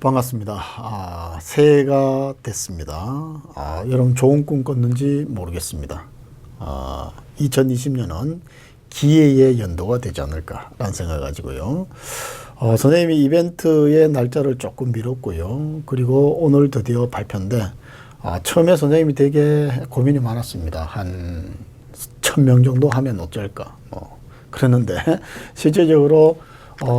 반갑습니다. 새해가 됐습니다. 여러분 좋은 꿈 꿨는지 모르겠습니다. 2020년은 기회의 연도가 되지 않을까라는 생각을 가지고요. 선생님이 이벤트의 날짜를 조금 미뤘고요. 그리고 오늘 드디어 발표인데, 처음에 선생님이 되게 고민이 많았습니다. 한 1000명 정도 하면 어쩔까. 그랬는데, 실제적으로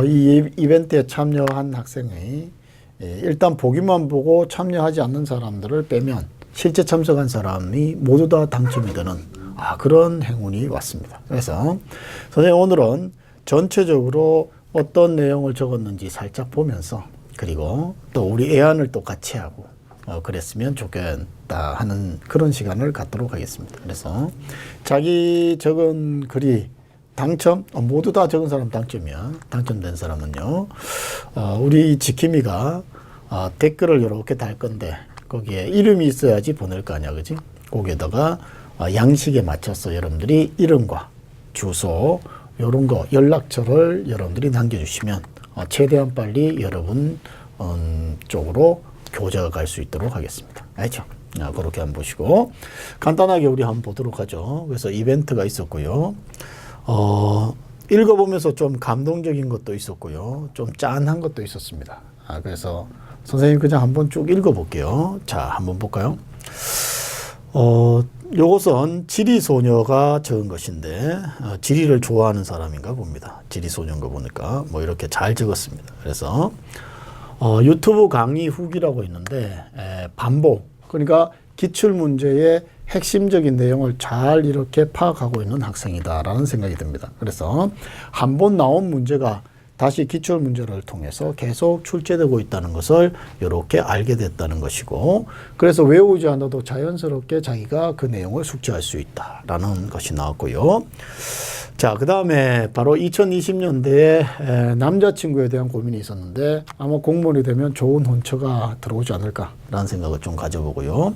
이 이벤트에 참여한 학생이 일단 보기만 보고 참여하지 않는 사람들을 빼면 실제 참석한 사람이 모두 다 당첨이 되는 그런 행운이 왔습니다. 그래서 선생님 오늘은 전체적으로 어떤 내용을 적었는지 살짝 보면서, 그리고 또 우리 애안을 또 같이 하고 그랬으면 좋겠다 하는 그런 시간을 갖도록 하겠습니다. 그래서 자기 적은 글이 당첨, 모두 다 적은 사람 당첨이야. 당첨된 사람은요, 우리 지킴이가 댓글을 이렇게 달 건데, 거기에 이름이 있어야지 보낼 거 아니야, 그지? 거기에다가 양식에 맞춰서 여러분들이 이름과 주소, 요런 거, 연락처를 여러분들이 남겨주시면 최대한 빨리 여러분 쪽으로 교재가 갈 수 있도록 하겠습니다. 알죠? 그렇게 한번 보시고, 간단하게 우리 한번 보도록 하죠. 그래서 이벤트가 있었고요. 읽어보면서 좀 감동적인 것도 있었고요. 좀 짠한 것도 있었습니다. 그래서 선생님 그냥 한번 쭉 읽어볼게요. 자, 한번 볼까요? 요것은 지리소녀가 적은 것인데, 지리를 좋아하는 사람인가 봅니다. 지리소녀인 거 보니까 뭐 이렇게 잘 적었습니다. 그래서 유튜브 강의 후기라고 있는데, 반복, 그러니까 기출문제의 핵심적인 내용을 잘 이렇게 파악하고 있는 학생이다라는 생각이 듭니다. 그래서 한 번 나온 문제가 다시 기출 문제를 통해서 계속 출제되고 있다는 것을 이렇게 알게 됐다는 것이고, 그래서 외우지 않아도 자연스럽게 자기가 그 내용을 숙지할 수 있다라는 것이 나왔고요. 자, 그 다음에 바로 2020년대에 남자친구에 대한 고민이 있었는데, 아마 공무원이 되면 좋은 혼처가 들어오지 않을까라는 생각을 좀 가져보고요.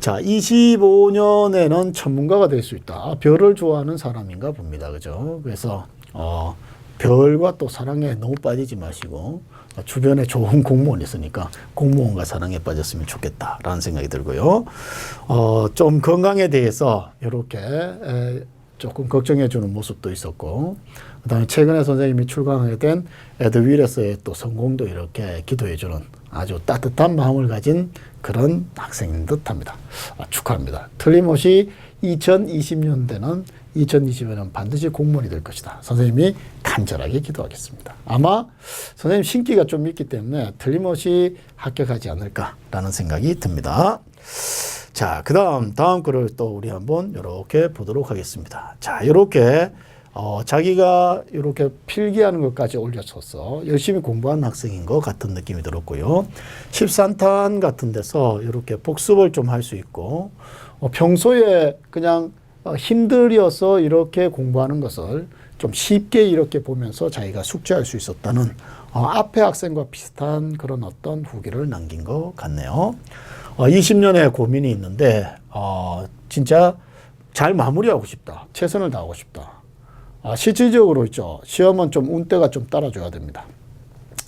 자, 25년에는 전문가가 될 수 있다. 별을 좋아하는 사람인가 봅니다. 그죠? 그래서, 별과 또 사랑에 너무 빠지지 마시고, 주변에 좋은 공무원이 있으니까 공무원과 사랑에 빠졌으면 좋겠다라는 생각이 들고요. 좀 건강에 대해서 이렇게 조금 걱정해 주는 모습도 있었고, 그 다음에 최근에 선생님이 출강하게 된 에드윌에서의 또 성공도 이렇게 기도해 주는 아주 따뜻한 마음을 가진 그런 학생인 듯 합니다. 축하합니다. 틀림없이 2020년대는 2020년은 반드시 공무원이 될 것이다. 선생님이 간절하게 기도하겠습니다. 아마 선생님 신기가 좀 있기 때문에 틀림없이 합격하지 않을까라는 생각이 듭니다. 자, 다음 글을 또 우리 한번 이렇게 보도록 하겠습니다. 자, 이렇게 자기가 이렇게 필기하는 것까지 올려줘서 열심히 공부한 학생인 것 같은 느낌이 들었고요. 13탄 같은 데서 이렇게 복습을 좀 할 수 있고, 평소에 그냥 힘들어서 이렇게 공부하는 것을 좀 쉽게 이렇게 보면서 자기가 숙지할 수 있었다는 앞에 학생과 비슷한 그런 어떤 후기를 남긴 것 같네요. 20년의 고민이 있는데, 진짜 잘 마무리하고 싶다. 최선을 다하고 싶다. 실질적으로 있죠. 시험은 좀 운때가 좀 따라줘야 됩니다.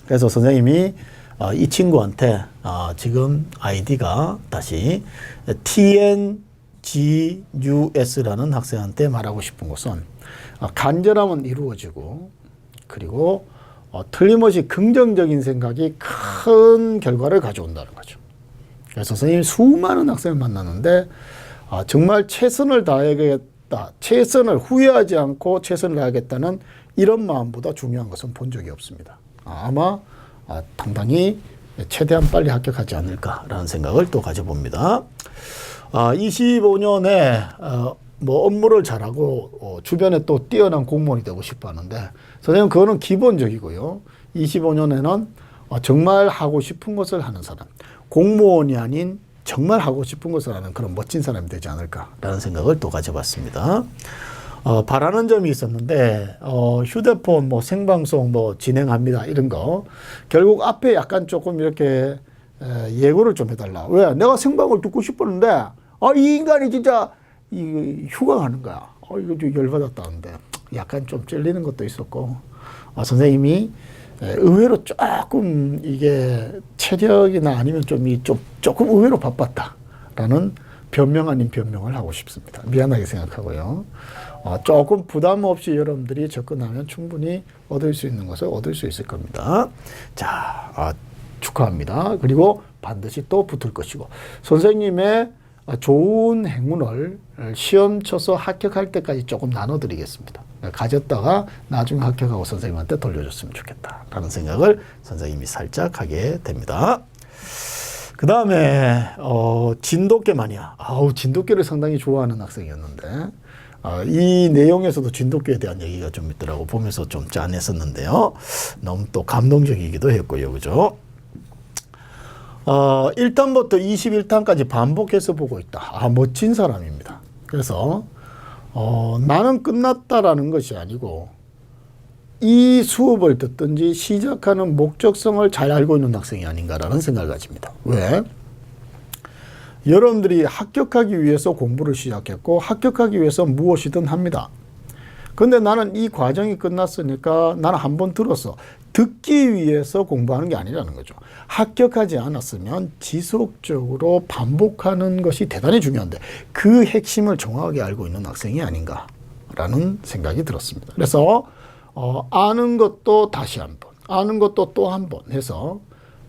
그래서 선생님이 이 친구한테 지금 아이디가 다시 TNGUS라는 학생한테 말하고 싶은 것은, 간절함은 이루어지고, 그리고 틀림없이 긍정적인 생각이 큰 결과를 가져온다는 거죠. 그래서 선생님이 수많은 학생을 만났는데, 정말 최선을 다하겠다, 최선을 후회하지 않고 최선을 다하겠다는 이런 마음보다 중요한 것은 본 적이 없습니다. 아마 당당히 최대한 빨리 합격하지 않을까라는 생각을 또 가져봅니다. 25년에 뭐 업무를 잘하고 주변에 또 뛰어난 공무원이 되고 싶어 하는데, 선생님 그거는 기본적이고요. 25년에는 정말 하고 싶은 것을 하는 사람, 공무원이 아닌 정말 하고 싶은 것을 하는 그런 멋진 사람이 되지 않을까라는 생각을 또 가져봤습니다. 바라는 점이 있었는데, 휴대폰 뭐 생방송 뭐 진행합니다 이런 거, 결국 앞에 약간 조금 이렇게 예고를 좀 해달라. 왜? 내가 생방을 듣고 싶었는데, 이 인간이 진짜 휴강하는 거야. 이거 좀 열받았다는데 약간 좀 찔리는 것도 있었고, 선생님이 의외로 조금 이게 체력이나 아니면 조금 의외로 바빴다라는 변명 아닌 변명을 하고 싶습니다. 미안하게 생각하고요. 조금 부담 없이 여러분들이 접근하면 충분히 얻을 수 있는 것을 얻을 수 있을 겁니다. 자, 축하합니다. 그리고 반드시 또 붙을 것이고, 선생님의 좋은 행운을 시험 쳐서 합격할 때까지 조금 나눠드리겠습니다. 가졌다가 나중에 합격하고 선생님한테 돌려줬으면 좋겠다라는 생각을 선생님이 살짝 하게 됩니다. 그 다음에 진돗개 마니아. 진돗개를 상당히 좋아하는 학생이었는데 이 내용에서도 진돗개에 대한 얘기가 좀 있더라고. 보면서 좀 짠했었는데요. 너무 또 감동적이기도 했고요. 그죠? 1탄부터 21탄까지 반복해서 보고 있다. 멋진 사람입니다. 그래서 나는 끝났다라는 것이 아니고 이 수업을 듣든지 시작하는 목적성을 잘 알고 있는 학생이 아닌가라는 생각을 가집니다. 왜? 여러분들이 합격하기 위해서 공부를 시작했고 합격하기 위해서 무엇이든 합니다. 근데 나는 이 과정이 끝났으니까 나는 한번 들었어. 듣기 위해서 공부하는 게 아니라는 거죠. 합격하지 않았으면 지속적으로 반복하는 것이 대단히 중요한데 그 핵심을 정확하게 알고 있는 학생이 아닌가라는 생각이 들었습니다. 그래서 아는 것도 다시 한 번, 아는 것도 또 한 번 해서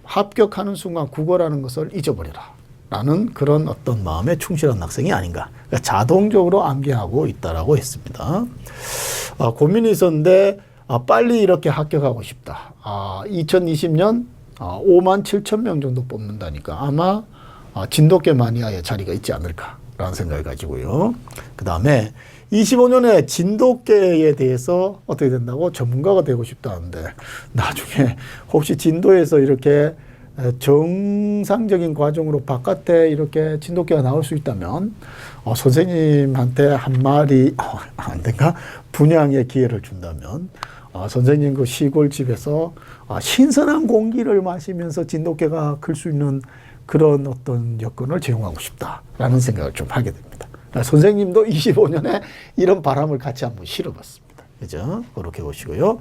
합격하는 순간 국어라는 것을 잊어버려라 라는 그런 어떤 마음에 충실한 학생이 아닌가. 그러니까 자동적으로 암기하고 있다라고 했습니다. 고민이 있었는데 빨리 이렇게 합격하고 싶다. 2020년 5만 7천 명 정도 뽑는다니까 아마 진돗개 마니아의 자리가 있지 않을까라는 생각을 가지고요. 그 다음에 25년에 진돗개에 대해서 어떻게 된다고 전문가가 되고 싶다는데 나중에 혹시 진도에서 이렇게 정상적인 과정으로 바깥에 이렇게 진돗개가 나올 수 있다면 선생님한테 한 마리 안 된가? 분양의 기회를 준다면 선생님 그 시골집에서 신선한 공기를 마시면서 진돗개가 클 수 있는 그런 어떤 여건을 제공하고 싶다라는 생각을 좀 하게 됩니다. 선생님도 25년에 이런 바람을 같이 한번 실어봤습니다. 그죠? 그렇게 보시고요.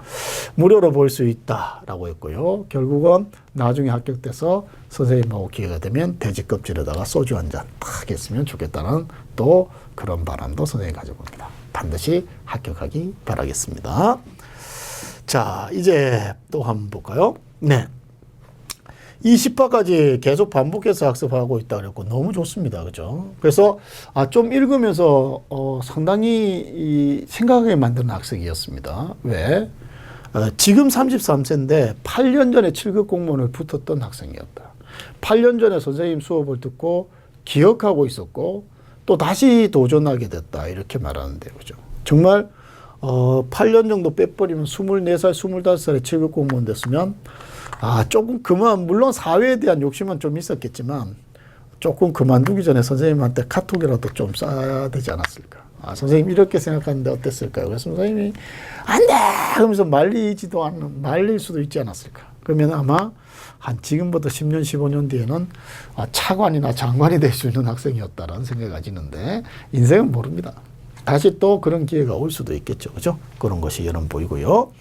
무료로 볼 수 있다라고 했고요. 결국은 나중에 합격돼서 선생님하고 기회가 되면 돼지 껍질에다가 소주 한 잔 딱 했으면 좋겠다는 또 그런 바람도 선생님이 가져봅니다. 반드시 합격하기 바라겠습니다. 자, 이제 또 한번 볼까요? 네. 20화까지 계속 반복해서 학습하고 있다 그랬고 너무 좋습니다. 그죠? 그래서 좀 읽으면서 상당히 생각하게 만드는 학생이었습니다. 왜? 지금 33세인데 8년 전에 7급 공무원을 붙었던 학생이었다. 8년 전에 선생님 수업을 듣고 기억하고 있었고 또 다시 도전하게 됐다. 이렇게 말하는데요. 그죠? 정말 8년 정도 빼버리면 24살, 25살에 7급 공무원 됐으면 조금 물론 사회에 대한 욕심은 좀 있었겠지만 조금 그만두기 전에 선생님한테 카톡이라도 좀 써야 되지 않았을까. 선생님 이렇게 생각하는데 어땠을까요? 그래서 선생님이 안 돼! 하면서 말릴 수도 있지 않았을까. 그러면 아마 한 지금부터 10년, 15년 뒤에는 차관이나 장관이 될 수 있는 학생이었다라는 생각이 가지는데 인생은 모릅니다. 다시 또 그런 기회가 올 수도 있겠죠. 그죠? 그런 것이 여러분 보이고요.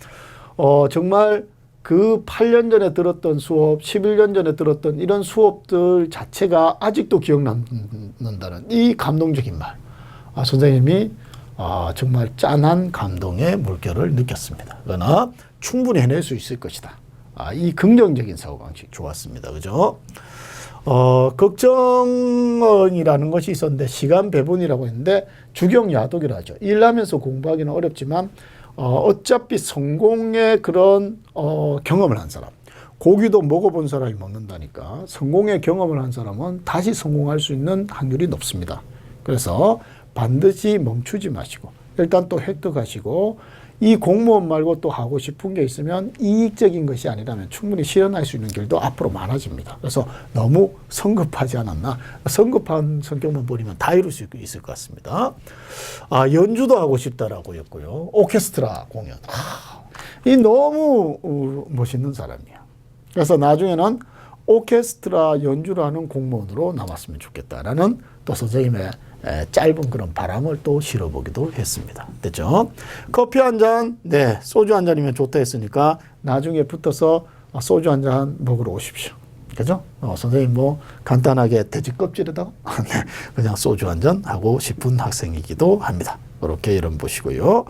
정말 그 8년 전에 들었던 수업, 11년 전에 들었던 이런 수업들 자체가 아직도 기억난다는 이 감동적인 말. 선생님이 정말 짠한 감동의 물결을 느꼈습니다. 그러나 충분히 해낼 수 있을 것이다. 이 긍정적인 사고방식 좋았습니다. 그죠? 걱정이라는 것이 있었는데 시간 배분이라고 했는데 주경야독이라 하죠. 일하면서 공부하기는 어렵지만 어차피 성공의 그런 경험을 한 사람, 고기도 먹어본 사람이 먹는다니까 성공의 경험을 한 사람은 다시 성공할 수 있는 확률이 높습니다. 그래서 반드시 멈추지 마시고 일단 또 획득하시고 이 공무원 말고 또 하고 싶은 게 있으면 이익적인 것이 아니라면 충분히 실현할 수 있는 길도 앞으로 많아집니다. 그래서 너무 성급하지 않았나? 성급한 성격만 버리면 다 이룰 수 있을 것 같습니다. 연주도 하고 싶다라고 했고요. 오케스트라 공연. 이 너무 멋있는 사람이야. 그래서 나중에는 오케스트라 연주를 하는 공무원으로 남았으면 좋겠다라는 또 선생님의 짧은 그런 바람을 또 실어보기도 했습니다. 됐죠? 커피 한 잔, 네, 소주 한 잔이면 좋다 했으니까 나중에 붙어서 소주 한 잔 먹으러 오십시오. 그죠? 선생님 뭐 간단하게 돼지 껍질에다가 네, 그냥 소주 한 잔 하고 싶은 학생이기도 합니다. 이렇게 여러분 보시고요.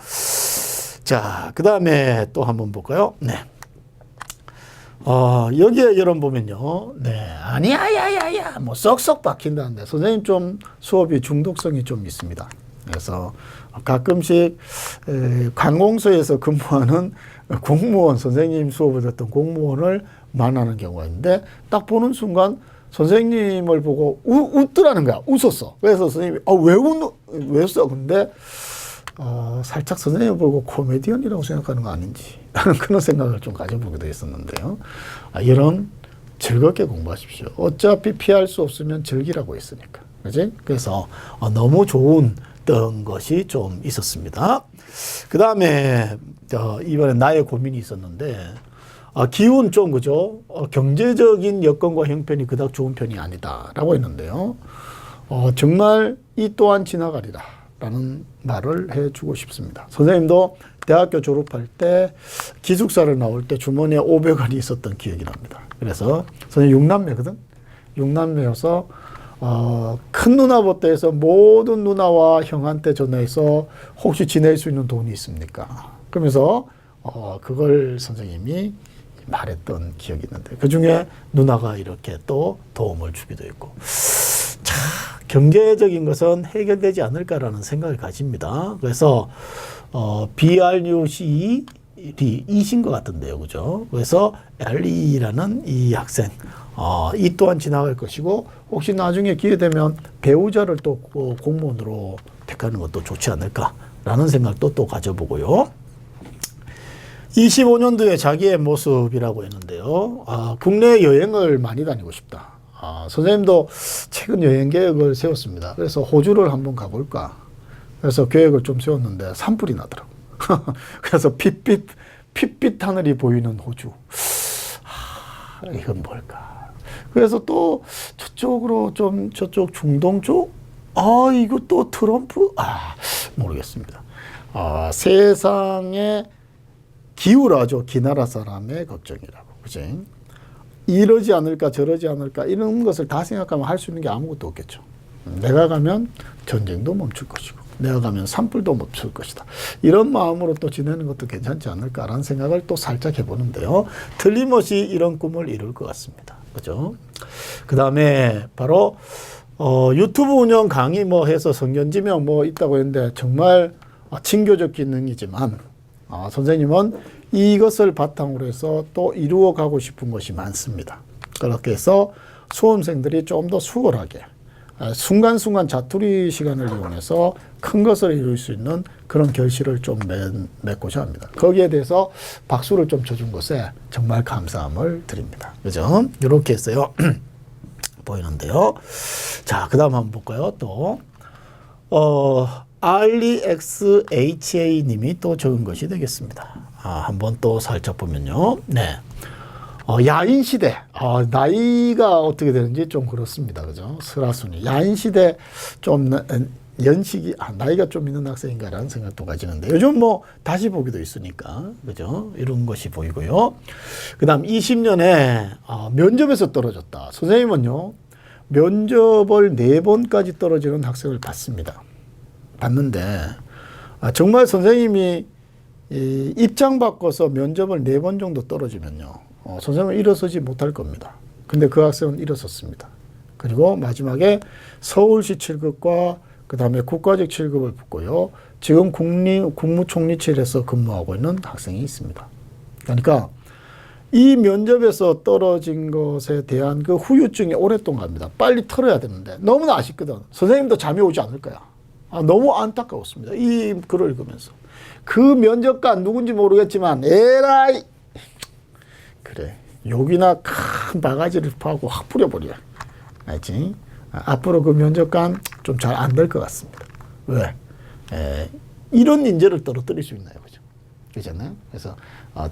자, 그 다음에 또 한번 볼까요? 네. 여기에 여러분 보면요. 네. 아니야, 뭐 썩썩 박힌다는데 선생님 좀 수업이 중독성이 좀 있습니다. 그래서 가끔씩 관공서에서 근무하는 공무원, 선생님 수업을 듣던 공무원을 만나는 경우가 있는데 딱 보는 순간 선생님을 보고 웃더라는 거야. 웃었어. 그래서 선생님이 왜 웃어? 근데 살짝 선생님을 보고 코미디언이라고 생각하는 거 아닌지 라는 그런 생각을 좀 가져보기도 했었는데요. 이런 즐겁게 공부하십시오. 어차피 피할 수 없으면 즐기라고 했으니까. 그지? 그래서 너무 좋은 것이 좀 있었습니다. 그 다음에 이번에 나의 고민이 있었는데 기운 좀 그죠? 경제적인 여건과 형편이 그닥 좋은 편이 아니다라고 했는데요. 정말 이 또한 지나가리라 라는 말을 해주고 싶습니다. 선생님도 대학교 졸업할 때 기숙사를 나올 때 주머니에 500원이 있었던 기억이 납니다. 그래서 선생님 6남매거든? 6남매여서 큰 누나부터 해서 모든 누나와 형한테 전화해서 혹시 지낼 수 있는 돈이 있습니까? 그러면서 그걸 선생님이 말했던 기억이 있는데 그중에 누나가 이렇게 또 도움을 주기도 했고 자, 경제적인 것은 해결되지 않을까라는 생각을 가집니다. 그래서 BRUC 이신 것 같은데요. 그죠? 그래서 LE라는 이 학생 이 또한 지나갈 것이고 혹시 나중에 기회 되면 배우자를 또 공무원으로 택하는 것도 좋지 않을까라는 생각도 또 가져보고요. 25년도에 자기의 모습이라고 했는데요. 국내 여행을 많이 다니고 싶다. 선생님도 최근 여행 계획을 세웠습니다. 그래서 호주를 한번 가볼까. 그래서 계획을 좀 세웠는데 산불이 나더라고. 그래서 핏빛 하늘이 보이는 호주. 이건 뭘까. 그래서 또 저쪽으로 좀 저쪽 중동 쪽? 이거 또 트럼프? 모르겠습니다. 세상에 기울어져 기나라 사람의 걱정이라고. 그치? 이러지 않을까 저러지 않을까 이런 것을 다 생각하면 할 수 있는 게 아무것도 없겠죠. 내가 가면 전쟁도 멈출 것이고 내가 가면 산불도 멈출 것이다. 이런 마음으로 또 지내는 것도 괜찮지 않을까라는 생각을 또 살짝 해보는데요. 틀림없이 이런 꿈을 이룰 것 같습니다. 그죠? 그 다음에 바로 유튜브 운영 강의 뭐 해서 성견지명 뭐 있다고 했는데 정말 친교적 기능이지만 선생님은 이것을 바탕으로 해서 또 이루어 가고 싶은 것이 많습니다. 그렇게 해서 수험생들이 좀 더 수월하게 순간순간 자투리 시간을 이용해서 큰 것을 이룰 수 있는 그런 결실을 좀 맺고자 합니다. 거기에 대해서 박수를 좀 쳐준 것에 정말 감사함을 드립니다. 그죠? 이렇게 했어요. 보이는데요. 자, 그 다음 한번 볼까요? 또 REXHA 님이 또 적은 것이 되겠습니다. 한번 또 살짝 보면요. 네. 야인 시대. 나이가 어떻게 되는지 좀 그렇습니다. 그죠? 슬하순이. 야인 시대 좀 연식이, 나이가 좀 있는 학생인가라는 생각도 가지는데 요즘 뭐 다시 보기도 있으니까. 그죠? 이런 것이 보이고요. 그 다음 20년에 면접에서 떨어졌다. 선생님은요. 면접을 4번까지 떨어지는 학생을 봤습니다. 봤는데 정말 선생님이 입장 바꿔서 면접을 4번 정도 떨어지면요. 선생님은 일어서지 못할 겁니다. 근데 그 학생은 일어섰습니다. 그리고 마지막에 서울시 7급과 그 다음에 국가직 7급을 붙고요. 지금 국무총리실에서 근무하고 있는 학생이 있습니다. 그러니까 이 면접에서 떨어진 것에 대한 그 후유증이 오랫동안 갑니다. 빨리 털어야 되는데 너무나 아쉽거든. 선생님도 잠이 오지 않을 거야. 너무 안타까웠습니다. 이 글을 읽으면서. 그 면접관 누군지 모르겠지만 에라이 그래 욕이나 큰 바가지를 파고 확 뿌려버려. 알지? 앞으로 그 면접관 좀 잘 안 될 것 같습니다. 왜? 이런 인재를 떨어뜨릴 수 있나요? 그죠? 그렇잖아요? 그래서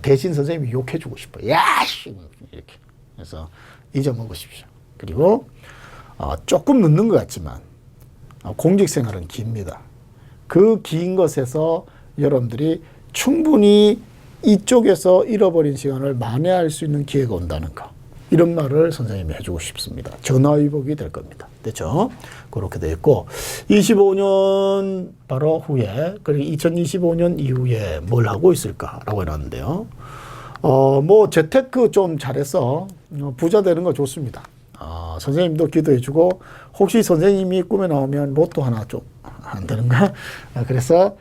대신 선생님이 욕해주고 싶어요. 야씨! 이렇게. 그래서 잊어먹으십시오. 그리고 조금 늦는 것 같지만 공직생활은 깁니다. 그 긴 것에서 여러분들이 충분히 이쪽에서 잃어버린 시간을 만회할 수 있는 기회가 온다는 거. 이런 말을 선생님이 해주고 싶습니다. 전화위복이 될 겁니다. 됐죠? 그렇게 되어 있고 25년 바로 후에 그리고 2025년 이후에 뭘 하고 있을까라고 해놨는데요. 뭐 재테크 좀 잘해서 부자 되는 거 좋습니다. 선생님도 기도해주고 혹시 선생님이 꿈에 나오면 로또 하나 좀 안 되는가? 그래서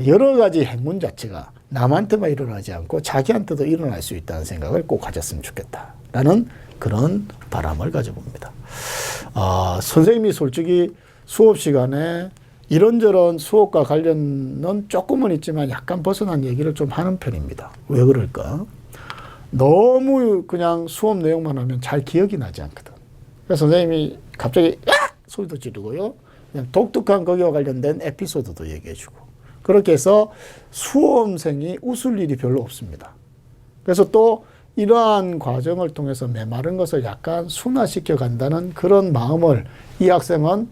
여러 가지 행운 자체가 남한테만 일어나지 않고 자기한테도 일어날 수 있다는 생각을 꼭 가졌으면 좋겠다라는 그런 바람을 가져봅니다. 선생님이 솔직히 수업 시간에 이런저런 수업과 관련은 조금은 있지만 약간 벗어난 얘기를 좀 하는 편입니다. 왜 그럴까? 너무 그냥 수업 내용만 하면 잘 기억이 나지 않거든. 그래서 선생님이 갑자기 야! 소리도 지르고요. 그냥 독특한 거기와 관련된 에피소드도 얘기해 주고. 그렇게 해서 수험생이 웃을 일이 별로 없습니다. 그래서 또 이러한 과정을 통해서 메마른 것을 약간 순화시켜 간다는 그런 마음을 이 학생은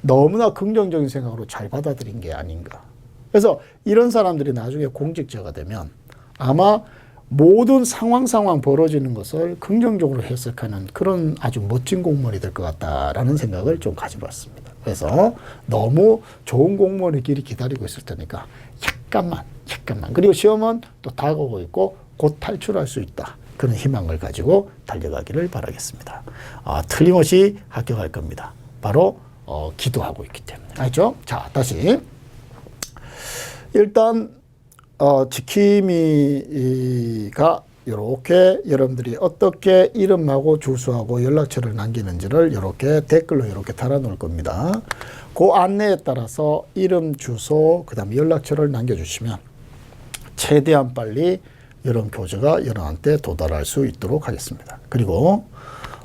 너무나 긍정적인 생각으로 잘 받아들인 게 아닌가. 그래서 이런 사람들이 나중에 공직자가 되면 아마 모든 상황 벌어지는 것을 긍정적으로 해석하는 그런 아주 멋진 공무원이 될 것 같다라는 생각을 좀 가져봤습니다. 그래서 너무 좋은 공무원의 길이 기다리고 있을 테니까 약간만 그리고 시험은 또 다가오고 있고 곧 탈출할 수 있다. 그런 희망을 가지고 달려가기를 바라겠습니다. 틀림없이 합격할 겁니다. 바로 기도하고 있기 때문에. 알죠? 자, 다시 일단 지킴이가 이렇게 여러분들이 어떻게 이름하고 주소하고 연락처를 남기는지를 이렇게 댓글로 이렇게 달아놓을 겁니다. 그 안내에 따라서 이름, 주소, 그 다음에 연락처를 남겨주시면 최대한 빨리 여러분 교재가 여러분한테 도달할 수 있도록 하겠습니다. 그리고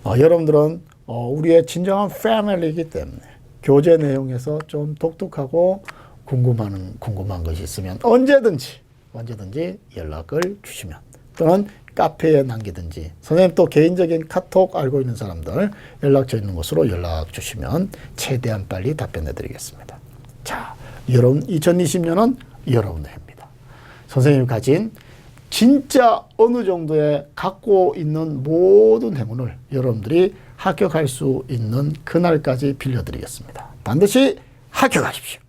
여러분들은 우리의 진정한 패밀리이기 때문에 교재 내용에서 좀 독특하고 궁금한 것이 있으면 언제든지 연락을 주시면 또는 카페에 남기든지 선생님 또 개인적인 카톡 알고 있는 사람들 연락처 있는 곳으로 연락 주시면 최대한 빨리 답변해 드리겠습니다. 자, 여러분 2020년은 여러분의 해입니다. 선생님이 가진 진짜 어느 정도의 갖고 있는 모든 행운을 여러분들이 합격할 수 있는 그날까지 빌려드리겠습니다. 반드시 합격하십시오.